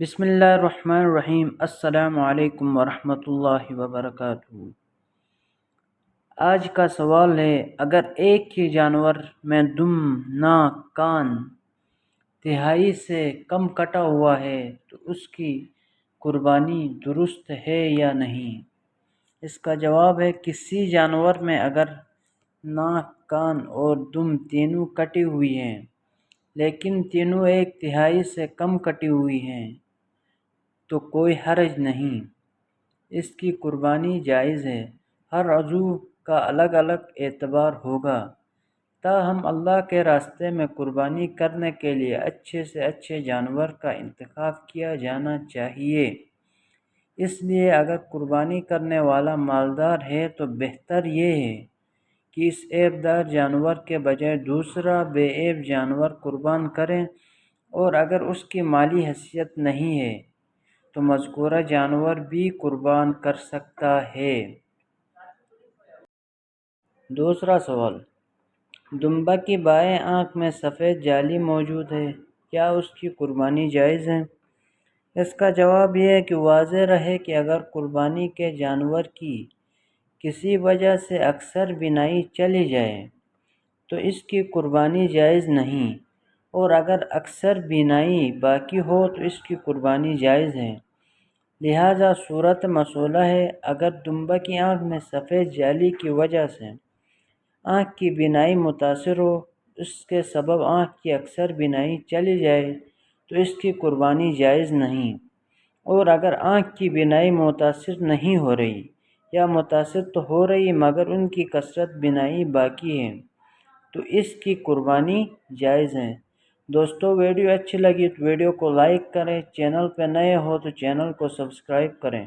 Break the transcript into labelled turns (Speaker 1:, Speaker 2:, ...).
Speaker 1: بسم اللہ الرحمن الرحیم۔ السلام علیکم ورحمۃ اللہ وبرکاتہ۔ آج کا سوال ہے، اگر ایک ہی جانور میں دم، ناک، کان تہائی سے کم کٹا ہوا ہے تو اس کی قربانی درست ہے یا نہیں؟ اس کا جواب ہے، کسی جانور میں اگر ناک، کان اور دم تینوں کٹی ہوئی ہیں لیکن تینوں ایک تہائی سے کم کٹی ہوئی ہیں تو کوئی حرج نہیں، اس کی قربانی جائز ہے۔ ہر عضو کا الگ الگ اعتبار ہوگا، تاہم اللہ کے راستے میں قربانی کرنے کے لیے اچھے سے اچھے جانور کا انتخاب کیا جانا چاہیے۔ اس لیے اگر قربانی کرنے والا مالدار ہے تو بہتر یہ ہے کہ اس عیب دار جانور کے بجائے دوسرا بے عیب جانور قربان کریں، اور اگر اس کی مالی حیثیت نہیں ہے تو مذکورہ جانور بھی قربان کر سکتا ہے۔ دوسرا سوال، دمبا کی بائیں آنکھ میں سفید جالی موجود ہے، کیا اس کی قربانی جائز ہے؟ اس کا جواب یہ ہے کہ واضح رہے کہ اگر قربانی کے جانور کی کسی وجہ سے اکثر بینائی چلی جائے تو اس کی قربانی جائز نہیں، اور اگر اکثر بینائی باقی ہو تو اس کی قربانی جائز ہے۔ لہذا صورت مسئلہ ہے، اگر دمبا کی آنکھ میں سفید جالی کی وجہ سے آنکھ کی بینائی متاثر ہو، اس کے سبب آنکھ کی اکثر بینائی چلی جائے تو اس کی قربانی جائز نہیں، اور اگر آنکھ کی بینائی متاثر نہیں ہو رہی یا متاثر تو ہو رہی مگر ان کی کثرت بینائی باقی ہے تو اس کی قربانی جائز ہے۔ دوستو، ویڈیو اچھی لگی تو ویڈیو کو لائک کریں، چینل پہ نئے ہو تو چینل کو سبسکرائب کریں۔